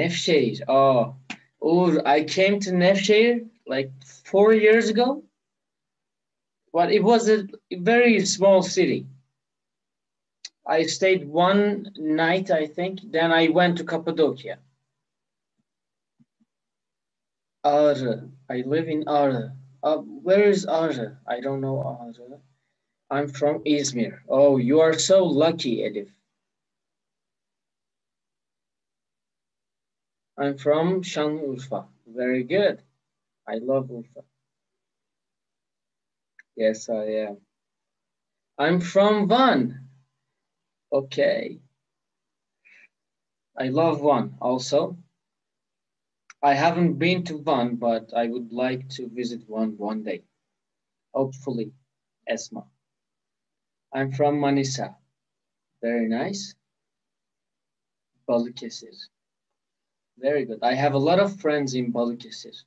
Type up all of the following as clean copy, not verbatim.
Nevşehir. Oh, I came to Nevşehir like 4 years ago. But it was a very small city. I stayed one night, I think. Then I went to Cappadocia. Ağrı. I live in Ağrı. Where is Ağrı? I don't know Ağrı. I'm from İzmir. Oh, you are so lucky, Elif. I'm from Şanlıurfa. Very good. I love Urfa. Yes, I am. I'm from Van. Okay. I love Van also. I haven't been to Van, but I would like to visit one day. Hopefully, Esma. I'm from Manisa. Very nice. Balıkesir. Very good. I have a lot of friends in Balıkesir.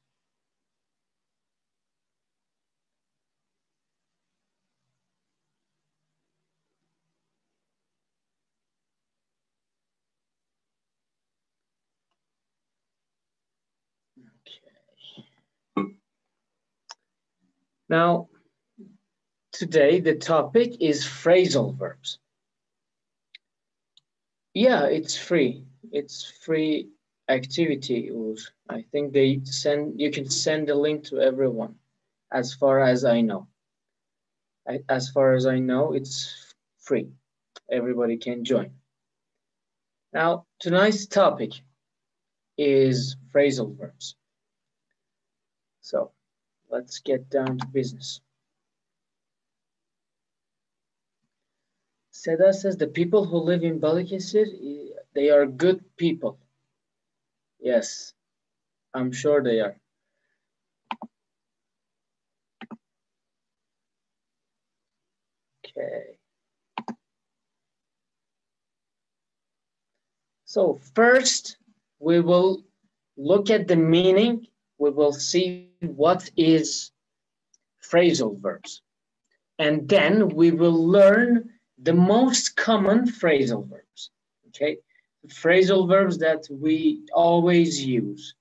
Okay. Now, today the topic is phrasal verbs. Yeah, it's free. It's free activity. I think you can send the link to everyone, as far as I know. As far as I know, it's free. Everybody can join. Now, tonight's topic is phrasal verbs. So, let's get down to business. Seda says the people who live in Balıkesir, they are good people. Yes, I'm sure they are. Okay. So first, we will look at the meaning. We will see what is phrasal verbs. And then we will learn the most common phrasal verbs, okay? The phrasal verbs that we always use.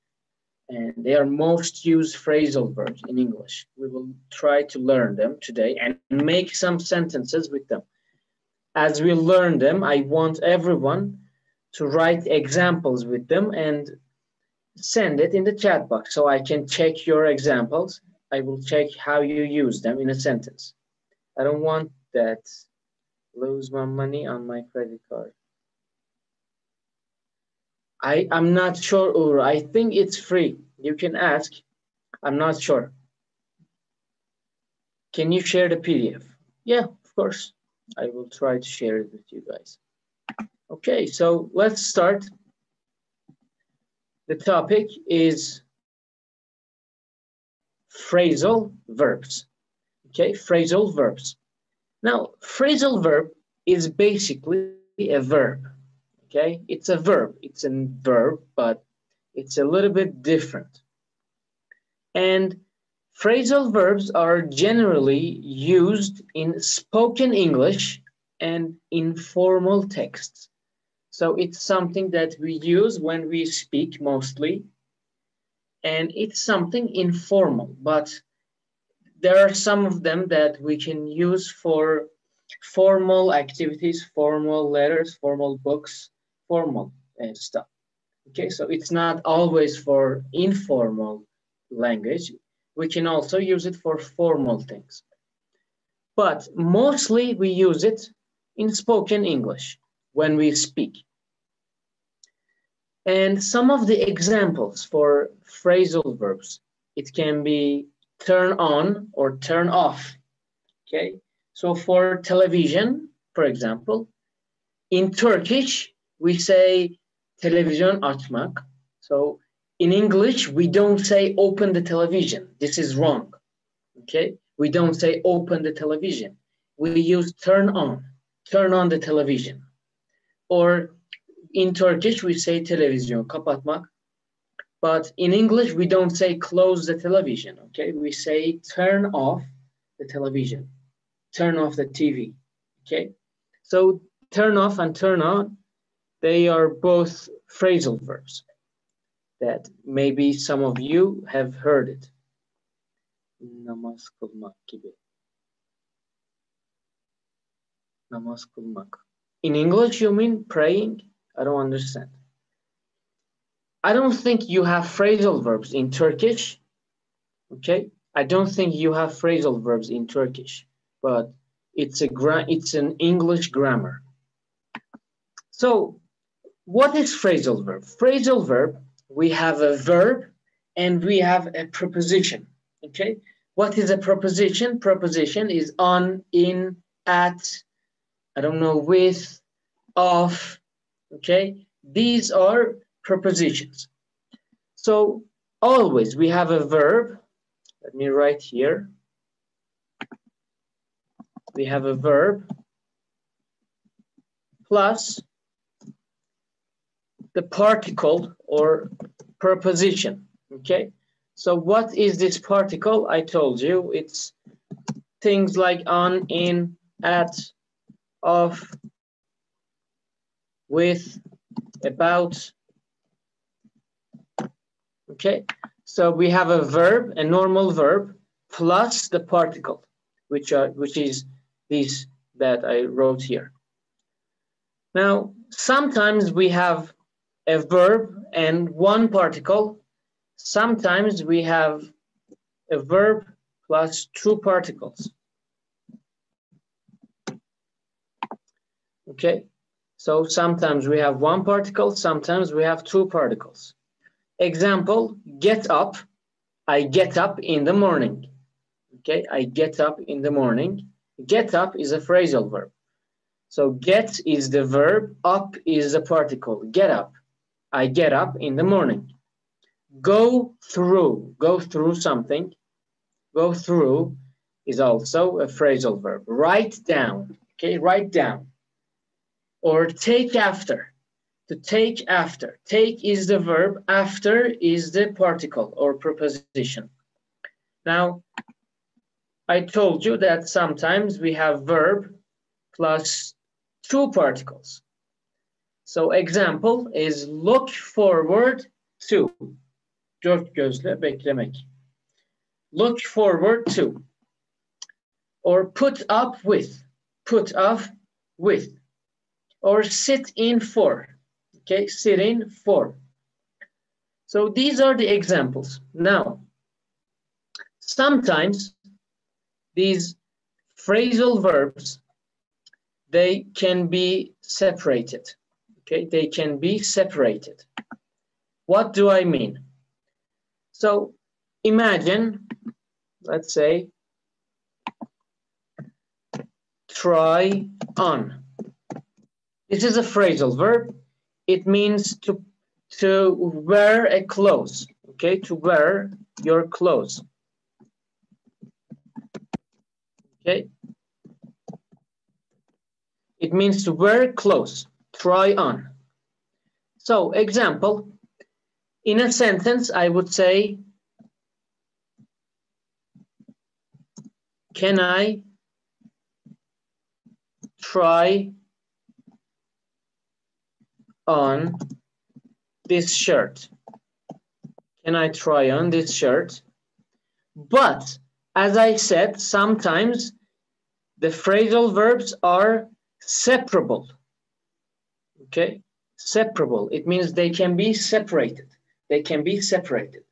And they are most used phrasal verbs in English. We will try to learn them today and make some sentences with them. As we learn them, I want everyone to write examples with them and send it in the chat box so I can check your examples. I will check how you use them in a sentence. I don't want that lose my money on my credit card. I'm not sure, Ur. I think it's free. You can ask. I'm not sure. Can you share the PDF? Yeah, of course. I will try to share it with you guys. Okay, so let's start. The topic is phrasal verbs. Okay, phrasal verbs. Now, phrasal verb is basically a verb. Okay, it's a verb. It's a verb, but it's a little bit different. And phrasal verbs are generally used in spoken English and informal texts. So it's something that we use when we speak mostly, and it's something informal, but there are some of them that we can use for formal activities, formal letters, formal books, formal stuff. Okay, so it's not always for informal language. We can also use it for formal things. But mostly we use it in spoken English when we speak. And some of the examples for phrasal verbs, it can be turn on or turn off. Okay, so for television, for example, in Turkish, we say televizyon açmak. So in English, we don't say open the television. This is wrong. Okay, we don't say open the television. We use turn on the television. Or in Turkish, we say televizyon kapatmak. But in English, we don't say close the television, okay? We say turn off the television, turn off the TV, okay? So turn off and turn on, they are both phrasal verbs. that maybe some of you have heard it. Namaz kılmak gibi. Namaz kılmak. In English, you mean praying? I don't understand. I don't think you have phrasal verbs in Turkish. Okay, I don't think you have phrasal verbs in Turkish, but it's an English grammar. So, what is phrasal verb? Phrasal verb, we have a verb and we have a preposition. Okay, what is a preposition? Preposition is on, in, at, I don't know, with, of. Okay, these are prepositions. So always we have a verb. Let me write here. We have a verb plus the particle or preposition. Okay, so what is this particle? I told you it's things like on, in, at, of, with, about. Okay, so we have a verb, a normal verb, plus the particle, which is these that I wrote here. Now, sometimes we have a verb and one particle. Sometimes we have a verb plus two particles. Okay, so sometimes we have one particle, sometimes we have two particles. Example, get up. I get up in the morning. Okay, I get up in the morning. Get up is a phrasal verb. So get is the verb, up is the particle. Get up. I get up in the morning. Go through something. Go through is also a phrasal verb. Write down. Okay, write down. Or take after. To take after. Take is the verb, after is the particle or preposition. Now, I told you that sometimes we have verb plus two particles. So example is look forward to. Dört gözle beklemek. Look forward to. Or put up with. Put up with. Or sit in for. Okay, sit in for. So these are the examples. Now, sometimes these phrasal verbs, they can be separated. Okay, they can be separated. What do I mean? So imagine, let's say, try on. This is a phrasal verb. It means to wear a clothes, okay? To wear your clothes, okay? It means to wear clothes, try on. So, example, in a sentence, I would say, can I try on this shirt? Can I try on this shirt? But as I said, sometimes the phrasal verbs are separable. Okay, separable. It means they can be separated. They can be separated.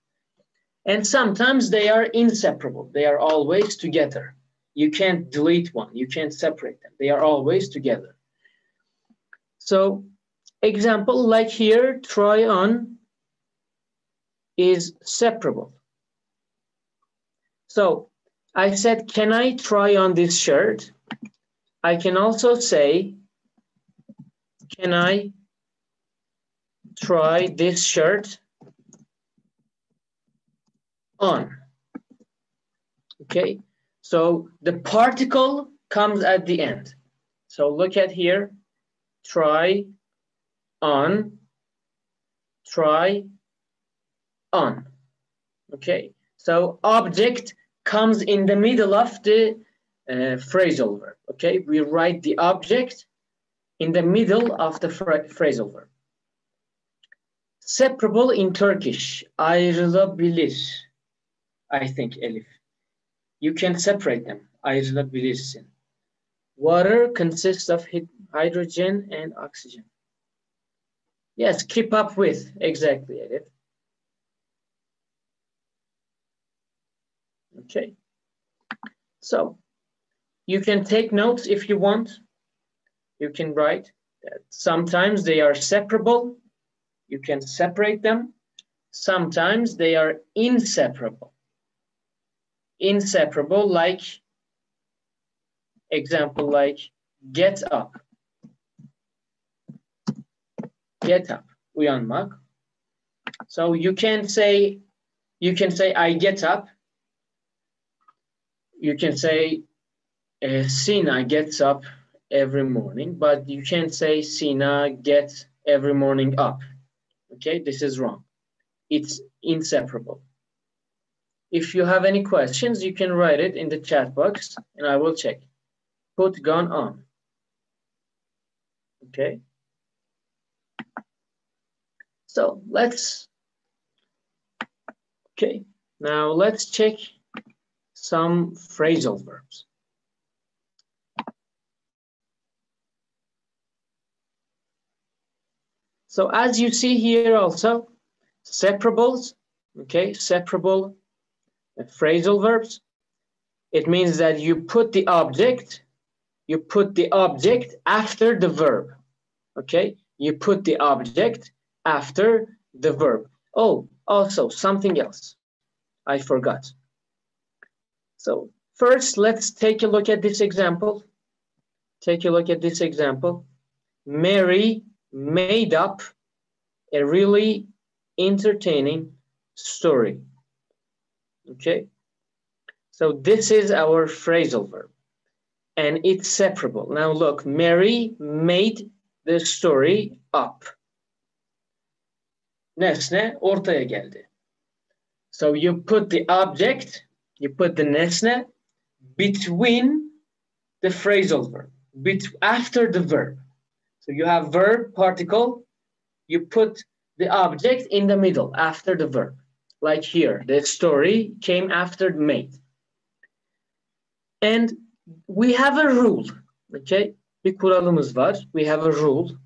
And sometimes they are inseparable. They are always together. You can't delete one. You can't separate them. They are always together. So, example, like here, try on is separable. So I said, can I try on this shirt? I can also say, can I try this shirt on? Okay, so the particle comes at the end. So look at here, try on, try on. Okay, so object comes in the middle of the phrasal verb. Okay, we write the object in the middle of the phrasal verb. Separable in Turkish. Ayrılabilir. I think, Elif. You can separate them. Ayrılabilirsin. Water consists of hydrogen and oxygen. Yes, keep up with. Exactly, Elif. Okay. So, you can take notes if you want. You can write that sometimes they are separable. You can separate them. Sometimes they are inseparable. Inseparable, like, example, like get up. Get up, uyanmak. So you can say I get up. You can say Cina gets up every morning, but you can't say Cina gets every morning up. Okay, this is wrong. It's inseparable. If you have any questions, you can write it in the chat box and I will check. Put gun on. Okay. So now let's check some phrasal verbs. So as you see here also, separables, okay, separable phrasal verbs. It means that you put the object after the verb, okay? You put the object after the verb. Oh, also something else I forgot. So first, let's take a look at this example. Take a look at this example. Mary made up a really entertaining story. Okay, so this is our phrasal verb and it's separable. Now look, Mary made the story up. Nesne ortaya geldi. So you put the object, you put the nesne between the phrasal verb, after the verb. So you have verb, particle, you put the object in the middle, after the verb. Like here, the story came after made. And we have a rule, okay? Bir kuralımız var. We have a rule.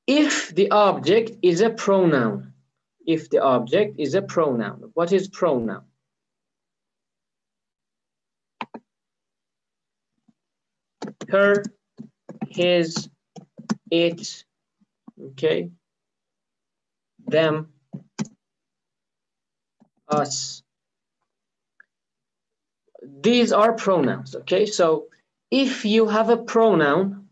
If the object is a pronoun, if the object is a pronoun, what is pronoun? Her, his, it, okay? Them, us. These are pronouns, okay? So if you have a pronoun,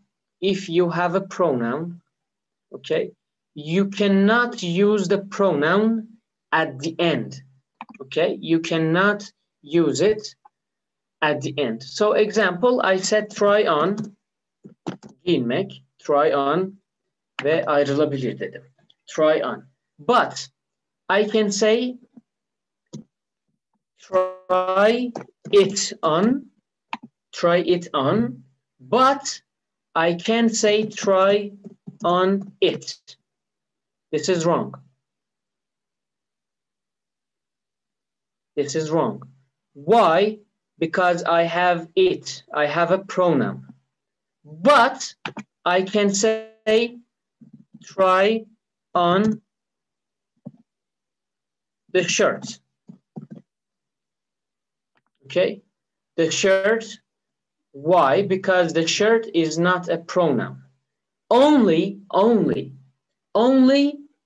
okay, you cannot use the pronoun at the end, okay? You cannot use it at the end. So example, I said try on, giyinmek, try on ve ayrılabilir dedim. Try on. But I can say try it on, but I can't say try on it. This is wrong. This is wrong. Why? Because I have it. I have a pronoun. But I can say try on the shirt. Okay? The shirt. Why? Because the shirt is not a pronoun. Only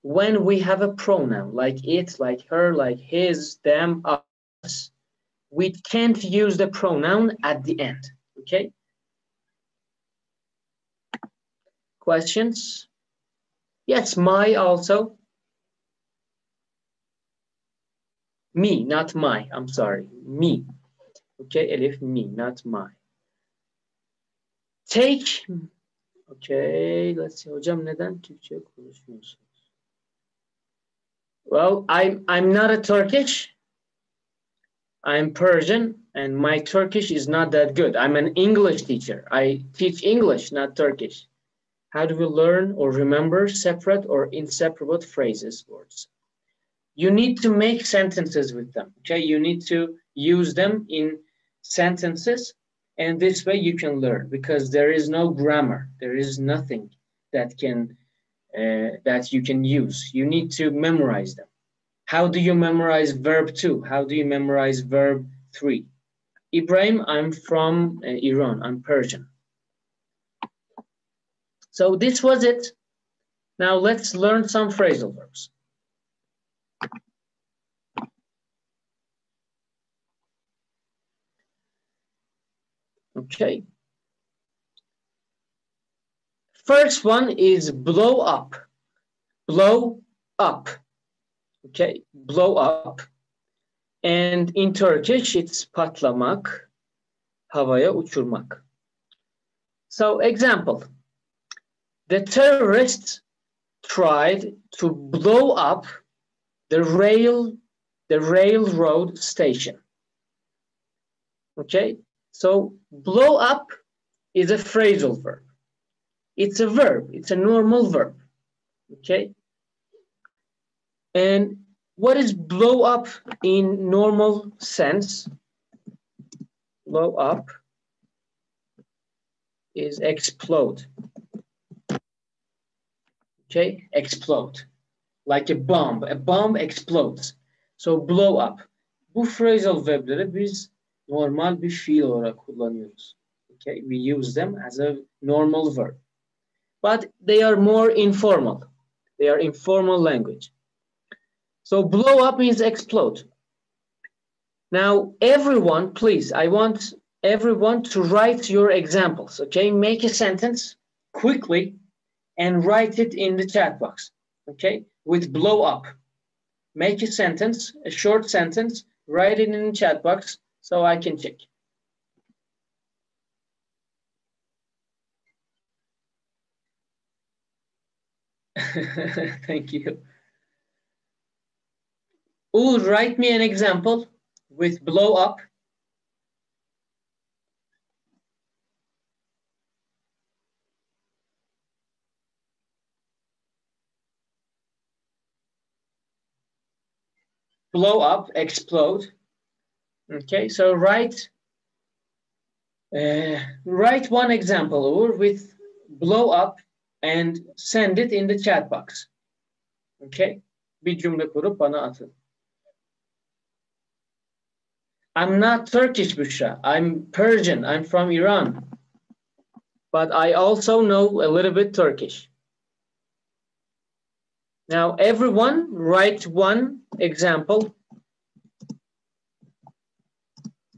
when we have a pronoun, like it, like her, like his, them, us, we can't use the pronoun at the end, okay? Questions? Yes, my also. Me, not my, I'm sorry, me. Okay, Elif, me, not my. Take, okay, let's see, hocam neden Türkçe konuşmuyorsunuz? Well, I'm not a Turkish. I'm Persian, and my Turkish is not that good. I'm an English teacher. I teach English, not Turkish. How do we learn or remember separate or inseparable phrases, words? You need to make sentences with them, okay? You need to use them in sentences, and this way you can learn, because there is no grammar. There is nothing that you can use. You need to memorize them. How do you memorize verb 2? How do you memorize verb 3? Ibrahim, I'm from Iran. I'm Persian. So this was it. Now let's learn some phrasal verbs. Okay. First one is blow up. Blow up. Okay, blow up. And in Turkish, it's patlamak, havaya uçurmak. So, example. The terrorists tried to blow up the railroad station. Okay, so blow up is a phrasal verb. It's a verb. It's a normal verb. Okay. And what is blow up in normal sense? Blow up is explode. Okay, explode. Like a bomb. A bomb explodes. So blow up. Bu phrasal verbleri biz normal bir fiil olarak kullanıyoruz. Okay, we use them as a normal verb. But they are more informal. They are informal language. So blow up means explode. Now, everyone, please, I want everyone to write your examples, okay? Make a sentence quickly and write it in the chat box, okay? With blow up. Make a sentence, a short sentence, write it in the chat box so I can check. Thank you. Write me an example with blow up. Blow up, explode. Okay, so write one example with blow up and send it in the chat box. Okay, bir cümle kurup bana atın. I'm not Turkish, Bushra. I'm Persian. I'm from Iran. But I also know a little bit Turkish. Now, everyone write one example,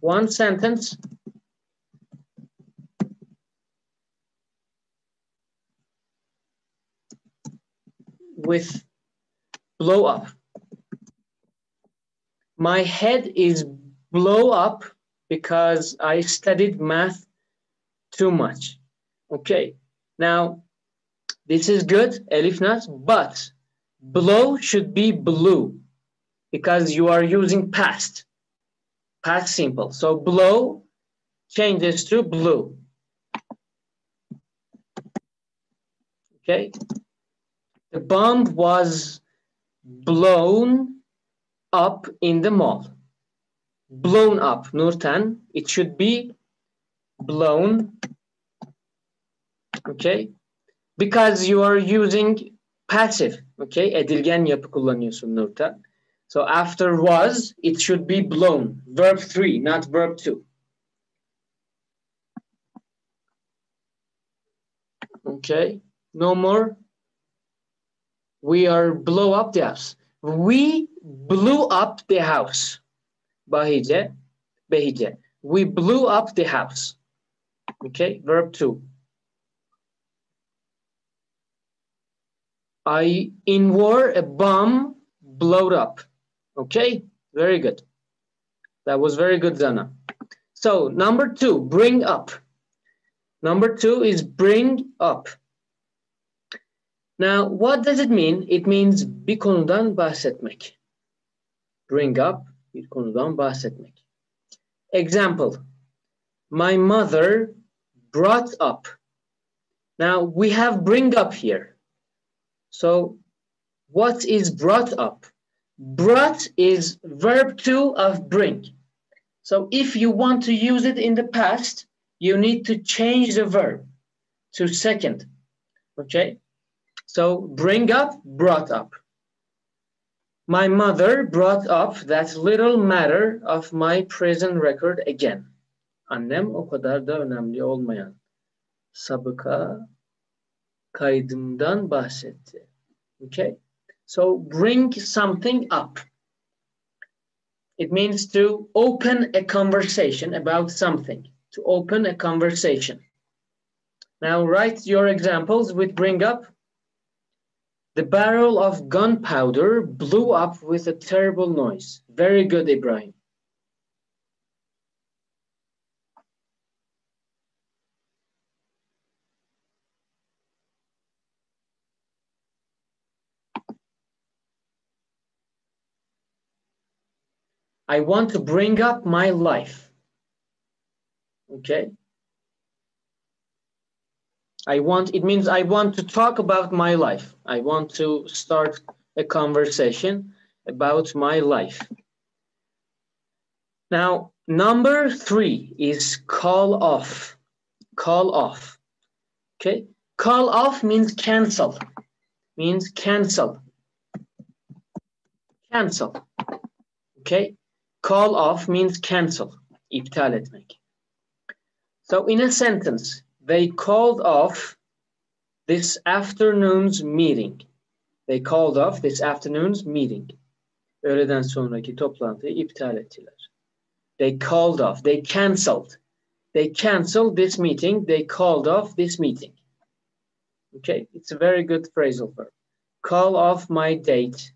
one sentence with blow up. My head is blow up because I studied math too much. Okay, now this is good, Elif Naz, but blow should be blue because you are using past simple. So blow changes to blue. Okay, the bomb was blown up in the mall. Blown up, Nurten, it should be blown, okay? Because you are using passive, okay? Edilgen yapı kullanıyorsun Nurten. So after was, it should be blown. Verb 3, not verb 2. Okay, no more. We are blow up the house. We blew up the house. Behice. We blew up the house. Okay, verb 2. I wore a bomb blowed up. Okay, very good. That was very good, Zana. So, number 2, bring up. Number 2 is bring up. Now, what does it mean? It means bir konudan bahsetmek. Bring up, bir konudan bahsetmek. Example, my mother brought up Now we have bring up here. So what is brought up? Brought is verb 2 of bring. So if you want to use it in the past, you need to change the verb to second. Okay? So bring up, brought up. My mother brought up that little matter of my prison record again. Annem o kadar da önemli olmayan sabıka kaydımdan bahsetti. Okay? So bring something up. It means to open a conversation about something. To open a conversation. Now write your examples with bring up. The barrel of gunpowder blew up with a terrible noise. Very good, Ibrahim. I want to bring up my life. Okay. It means I want to talk about my life. I want to start a conversation about my life. Now, number 3 is call off. Call off. Okay. Call off means cancel. Means cancel. Cancel. Okay. Call off means cancel. İptal etmek. So in a sentence, they called off this afternoon's meeting. They called off this afternoon's meeting. Öğleden sonraki toplantıyı iptal ettiler. They called off. They canceled. They canceled this meeting. They called off this meeting. Okay, it's a very good phrasal verb. Call off my date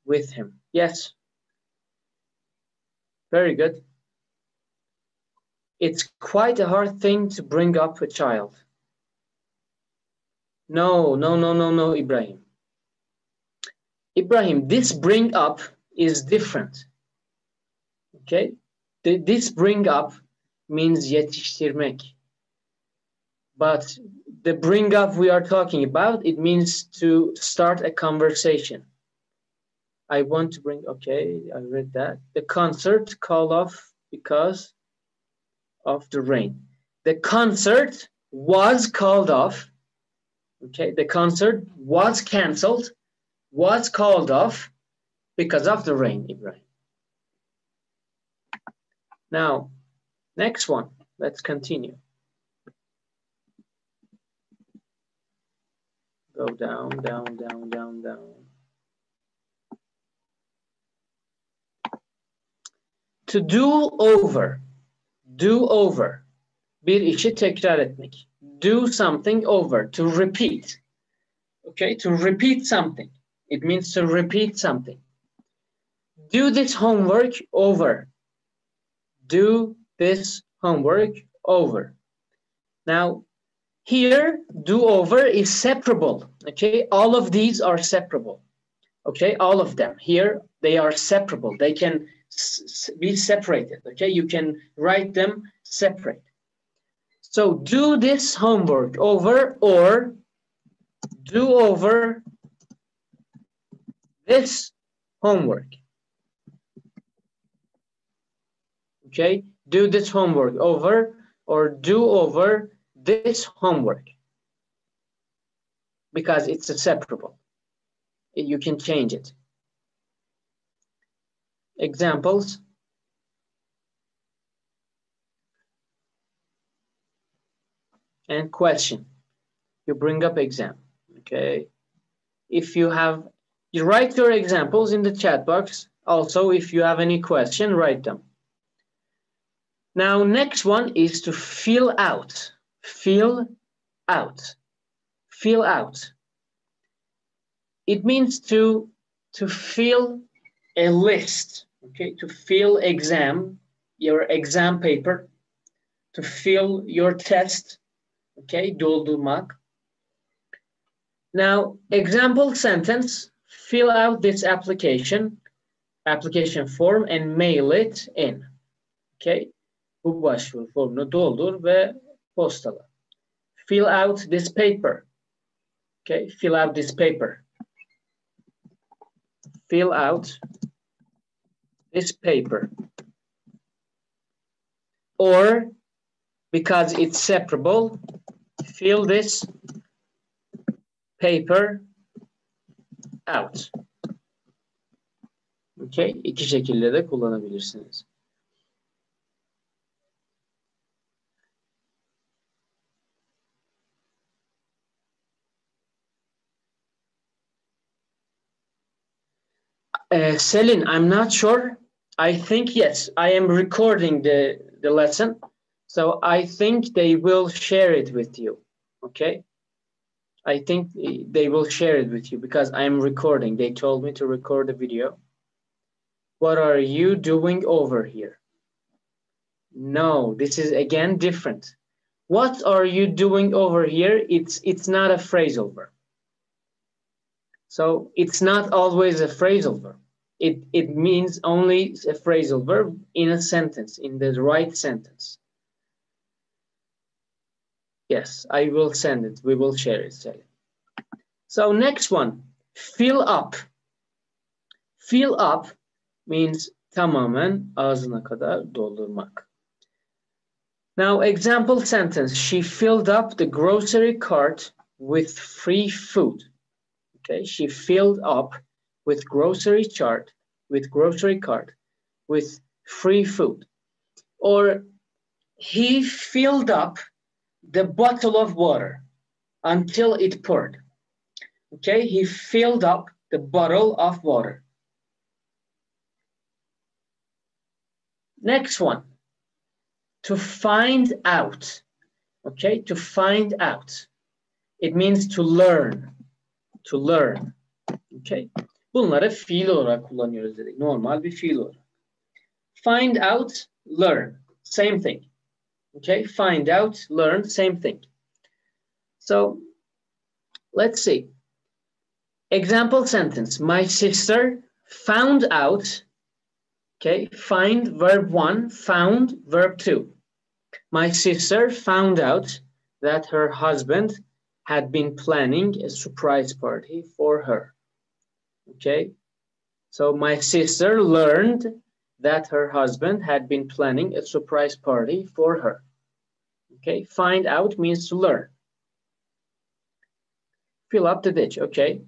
with him. Yes. Very good. It's quite a hard thing to bring up a child. No, Ibrahim. Ibrahim, this bring up is different. Okay? This bring up means yetiştirmek. But the bring up we are talking about, it means to start a conversation. I want to bring, okay, I read that. The concert called off because of the rain. The concert was called off. Okay, the concert was cancelled, was called off because of the rain, Ibrahim. Now, next one, let's continue. Go down, down, down, down, down. To do over. Do over. Bir işi tekrar etmek. Do something over. To repeat. Okay, to repeat something. It means to repeat something. Do this homework over. Do this homework over. Now, here, do over is separable. Okay, all of these are separable. Okay, all of them. Here, they are separable. They can be separated. Okay, you can write them separate. So do this homework over, or do over this homework. Okay, do this homework over, or do over this homework, because it's a separable. You can change it. Examples. And question. You bring up exam. Okay. If you have, you write your examples in the chat box. Also, if you have any question, write them. Now, next one is to fill out. Fill out. Fill out. It means to fill a list. Okay, to fill your exam paper, to fill your test. Okay, doldurmak. Now, example sentence, fill out this application form and mail it in. Okay, bu başvuru formunu doldur ve postala. Fill out this paper. Okay, fill out this paper. Fill out this paper. Or, because it's separable, fill this paper out. Okay, iki şekilde de kullanabilirsiniz. Selin, I'm not sure. I think, yes, I am recording the lesson. So I think they will share it with you, okay? I think they will share it with you because I am recording. They told me to record the video. What are you doing over here? No, this is again different. What are you doing over here? It's not a phrasal verb. So it's not always a phrasal verb. It means only a phrasal verb in a sentence, in the right sentence. Yes, I will send it. We will share it. So next one, fill up. Fill up means tamamen ağzına kadar doldurmak. Now, example sentence. She filled up the grocery cart with free food. Okay, she filled up with grocery cart with free food. Or he filled up the bottle of water until it poured. Okay, he filled up the bottle of water. Next one, to find out. Okay, to find out. It means to learn. To learn. Okay, bunları fiil olarak kullanıyoruz dedik. Normal bir fiil olarak. Find out, learn. Same thing. Okay, find out, learn, same thing. So, let's see. Example sentence. My sister found out. Okay, find verb 1, found verb 2. My sister found out that her husband had been planning a surprise party for her. Okay, so my sister learned that her husband had been planning a surprise party for her. Okay, find out means to learn. Fill up the ditch, okay.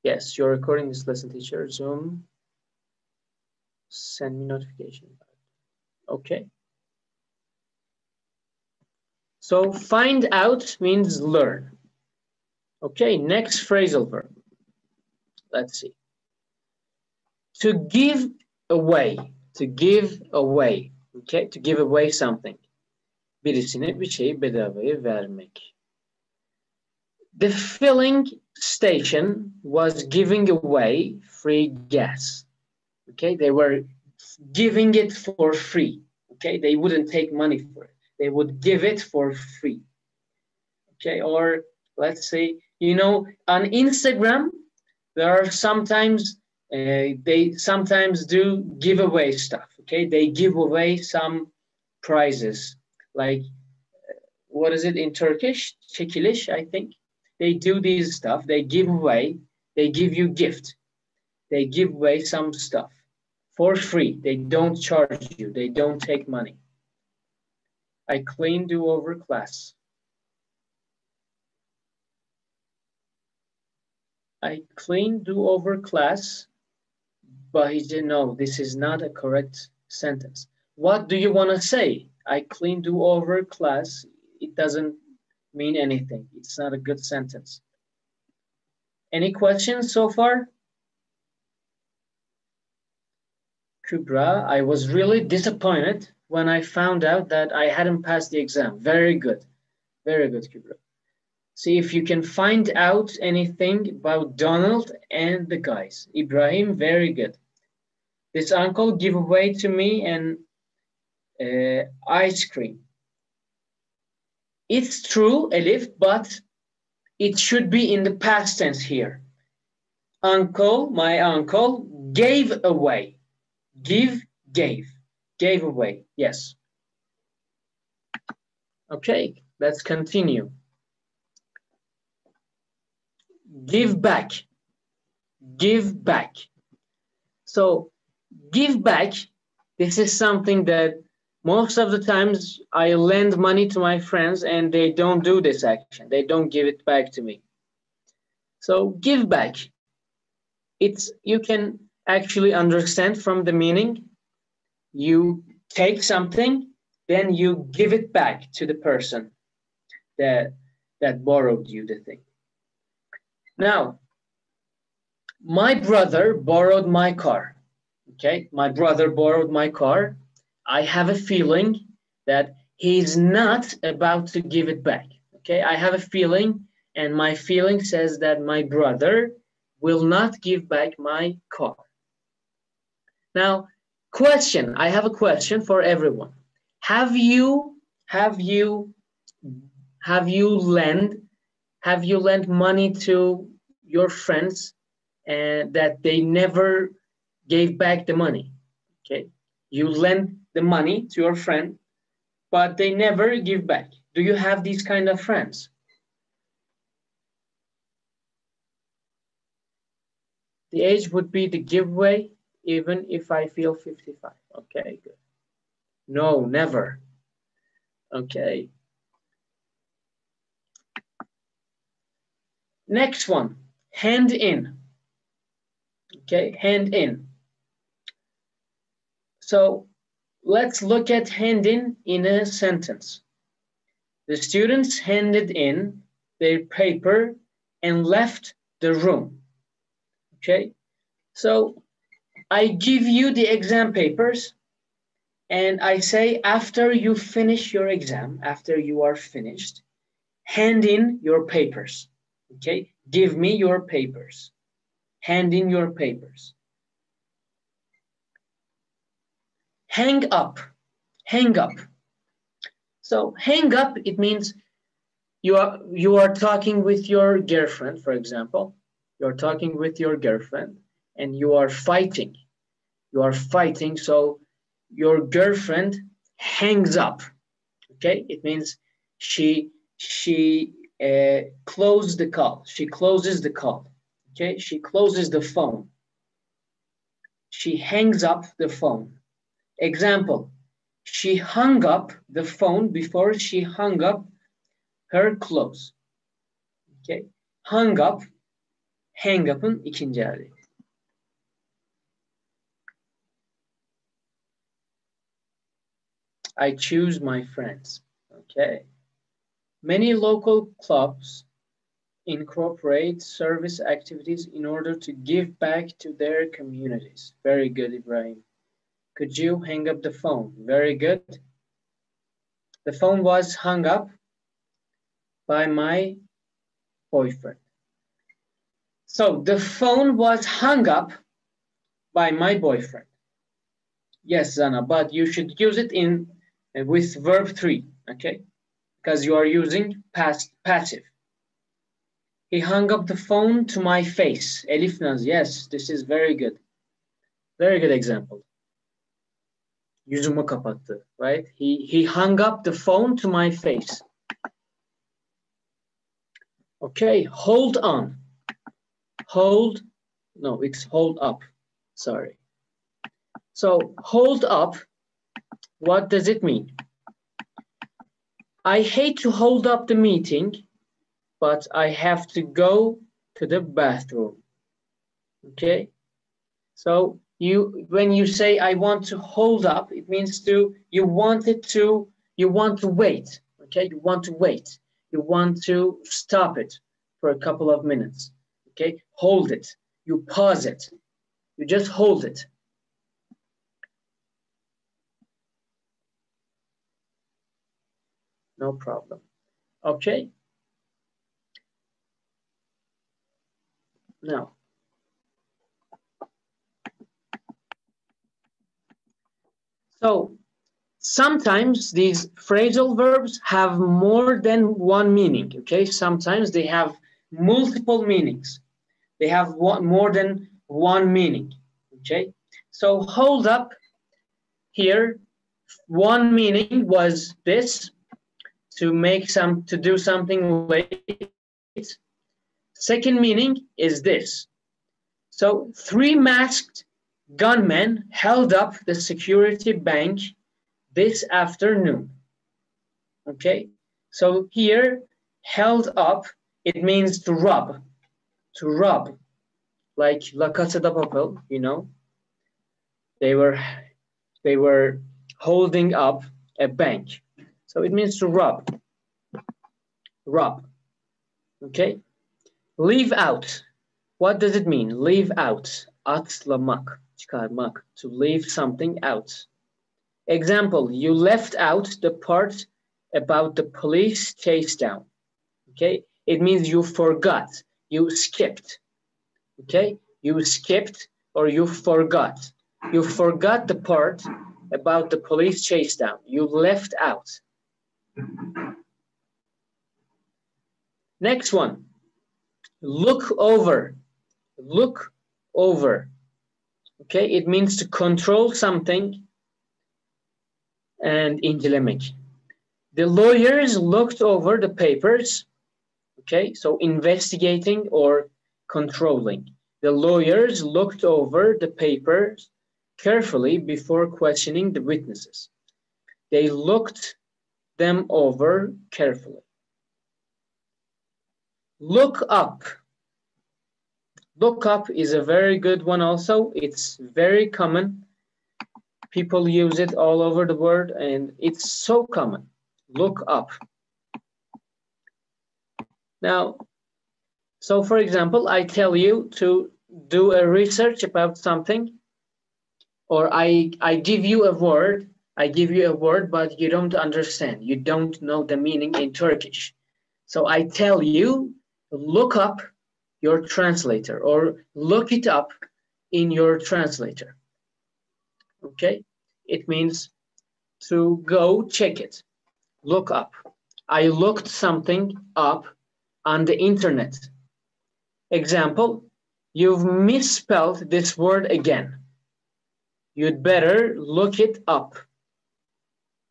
Yes, you're recording this lesson, teacher. Zoom. Send me notification. Okay. So find out means learn. Okay, next phrasal verb. Let's see. To give away. To give away. Okay, to give away something. Birisine bir şeyi bedavaya vermek. The filling station was giving away free gas. Okay, they were giving it for free. Okay, they wouldn't take money for it. They would give it for free. Okay, or let's say, you know, on Instagram, there are sometimes, they sometimes do giveaway stuff. Okay, they give away some prizes. Like, what is it in Turkish? Çekiliş, I think. They do these stuff. They give away. They give you gift. They give away some stuff for free. They don't charge you. They don't take money. I clean do-over class. I clean do-over class. But he said, no, this is not a correct sentence. What do you want to say? I clean do-over class. It doesn't mean anything. It's not a good sentence. Any questions so far? Kubra, I was really disappointed when I found out that I hadn't passed the exam. Very good, Kubra. See if you can find out anything about Donald and the guys. Ibrahim, very good. This uncle gave away to me an ice cream. It's true, Elif, but it should be in the past tense here. Uncle, my uncle, gave away. Give, gave away, yes. Okay, Let's continue. Give back. Give back. So give back, this is something that most of the times I lend money to my friends and they don't do this action. They don't give it back to me. So give back. You can actually understand from the meaning. You take something, then you give it back to the person that borrowed you the thing. Now, my brother borrowed my car. Okay, my brother borrowed my car. I have a feeling that he's not about to give it back. Okay, I have a feeling, and my feeling says that my brother will not give back my car. Now, question, I have a question for everyone. Have you lent money to your friends and that they never gave back the money? Okay, you lent the money to your friend, but they never give back. Do you have these kind of friends? The age would be the giveaway, even if I feel 55. Okay, good. No, never. Okay. Next one, hand in. Okay, hand in. So let's look at hand in a sentence. The students handed in their paper and left the room. Okay, so I give you the exam papers and I say, after you finish your exam, after you are finished, hand in your papers. Okay, give me your papers. Hand in your papers. Hang up. Hang up. So hang up, it means you are talking with your girlfriend, for example. You're talking with your girlfriend and you are fighting. You are fighting, so your girlfriend hangs up. Okay, it means she closed the call. She closes the call. Okay, she closes the phone. She hangs up the phone. Example, she hung up the phone before she hung up her clothes. Okay, hung up, hang up'ın ikinci hali. I choose my friends. Okay. Many local clubs incorporate service activities in order to give back to their communities. Very good, Ibrahim. Could you hang up the phone? Very good. The phone was hung up by my boyfriend. So the phone was hung up by my boyfriend. Yes, Zana, but you should use it with verb 3, okay? Because you are using past passive. He hung up the phone to my face. Elif Naz, yes, this is very good. Very good example. Yüzümü kapattı, right? He hung up the phone to my face. Okay, hold on. Hold, no, it's hold up, sorry. So hold up, what does it mean? I hate to hold up the meeting, but I have to go to the bathroom. Okay, so when you say I want to hold up, it means you want to wait. Okay, you want to wait. You want to stop it for a couple of minutes. Okay, hold it. You pause it. You just hold it. No problem. Okay. Now, so sometimes these phrasal verbs have more than one meaning, okay? Sometimes they have multiple meanings. They have more than one meaning, okay? So hold up here, one meaning was this, to do something late. Second meaning is this. So 3 masked gunmen held up the security bank this afternoon. Okay, so here held up, it means to rub, like La Casa de Papel, you know. They were holding up a bank. So it means to rub. Okay. Leave out. What does it mean? Leave out. Atlamak, çıkarmak. To leave something out. Example, you left out the part about the police chase down. Okay. It means you forgot. You skipped. Okay. You skipped or you forgot. You forgot the part about the police chase down. You left out. Next one. Look over. Look over. Okay, it means to control something and incelemek. The lawyers looked over the papers. Okay, so investigating or controlling. The lawyers looked over the papers carefully before questioning the witnesses. They looked them over carefully. Look up. Look up is a very good one also. It's very common. People use it all over the world and it's so common. Look up. Now, so for example, I tell you to do a research about something, or I give you a word, but you don't understand. You don't know the meaning in Turkish. So I tell you, look up your translator or look it up in your translator. Okay? It means to go check it. Look up. I looked something up on the internet. Example, you've misspelled this word again. You'd better look it up.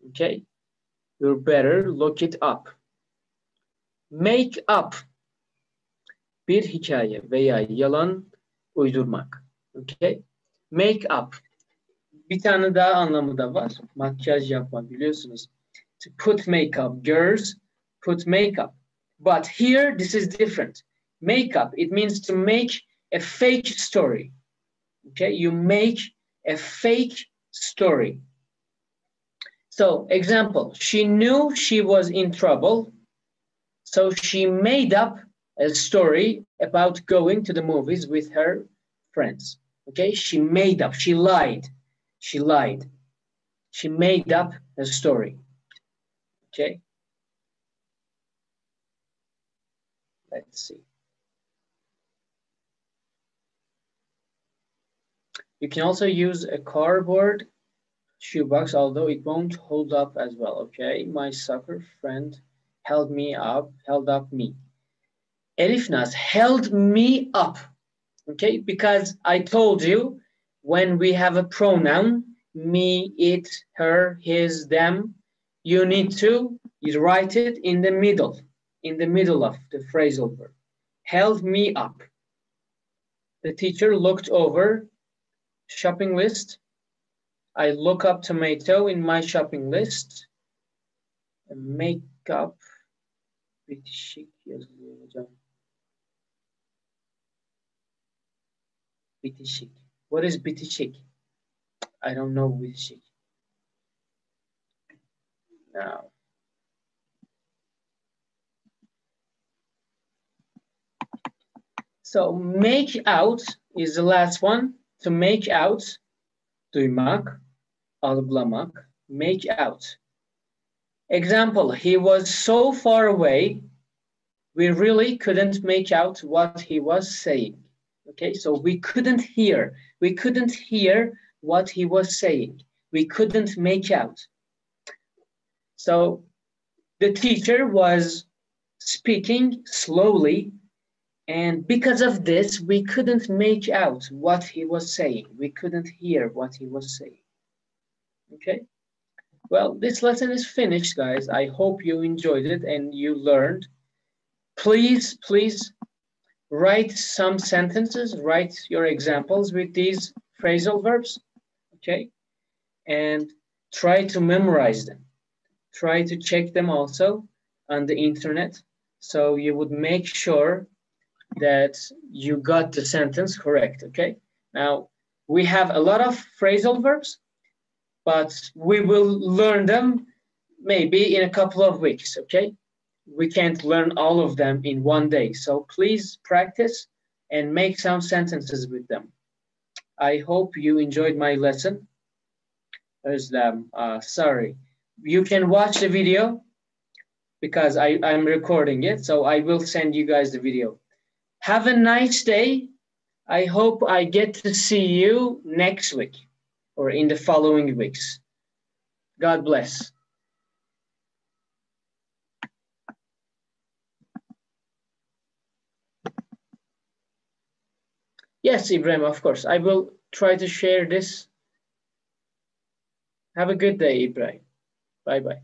Okay? You better look it up. Make up. Bir hikaye veya yalan uydurmak. Okay? Make up. Bir tane daha anlamı da var. Makyaj yapmak biliyorsunuz. To put makeup. Girls put makeup. But here this is different. Make up. It means to make a fake story. Okay? You make a fake story. So, example, she knew she was in trouble, so she made up a story about going to the movies with her friends. Okay, she made up, she lied. She lied. She made up a story. Okay. Let's see. You can also use a cardboard shoebox, although it won't hold up as well. Okay, my soccer friend held up me. Elif Naz held me up. Okay, because I told you when we have a pronoun, me, it, her, his, them, you need to write it in the middle of the phrasal verb. Held me up. The teacher looked over shopping list. I look up tomato in my shopping list. Makeup. Bitişik yazılıyor hocam. Bitişik. What is bitişik? I don't know bitişik. Now. So make out is the last one. To make out, duymak, algılamak, make out. Example, he was so far away, we really couldn't make out what he was saying. Okay, so we couldn't hear what he was saying. We couldn't make out. So the teacher was speaking slowly, and because of this, we couldn't make out what he was saying. We couldn't hear what he was saying. Okay? Well, this lesson is finished, guys. I hope you enjoyed it and you learned. Please write some sentences, write your examples with these phrasal verbs, okay? And try to memorize them. Try to check them also on the internet, so you would make sure that you got the sentence correct, okay? Now, we have a lot of phrasal verbs, but we will learn them maybe in a couple of weeks, okay? We can't learn all of them in one day, so please practice and make some sentences with them. I hope you enjoyed my lesson. Özlem, sorry. You can watch the video because I'm recording it, so I will send you guys the video. Have a nice day. I hope I get to see you next week or in the following weeks. God bless. Yes, Ibrahim, of course. I will try to share this. Have a good day, Ibrahim. Bye-bye.